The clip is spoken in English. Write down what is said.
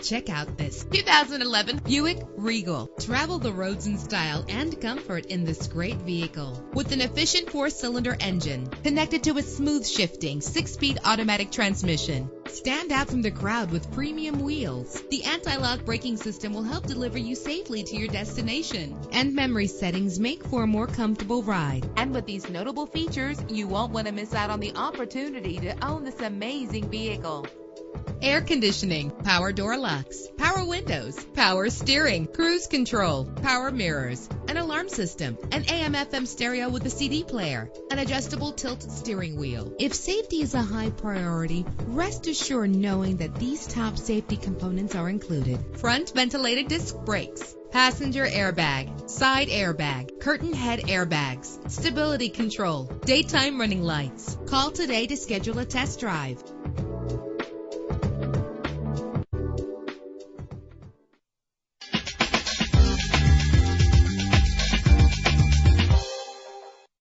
Check out this 2011 Buick Regal. Travel the roads in style and comfort in this great vehicle. With an efficient 4-cylinder engine connected to a smooth shifting 6-speed automatic transmission. Stand out from the crowd with premium wheels. The anti-lock braking system will help deliver you safely to your destination. And memory settings make for a more comfortable ride. And with these notable features, you won't want to miss out on the opportunity to own this amazing vehicle. Air conditioning, power door locks, power windows, power steering, cruise control, power mirrors, an alarm system, an AM/FM stereo with a CD player, an adjustable tilt steering wheel. If safety is a high priority, rest assured knowing that these top safety components are included. Front ventilated disc brakes, passenger airbag, side airbag, curtain head airbags, stability control, daytime running lights. Call today to schedule a test drive.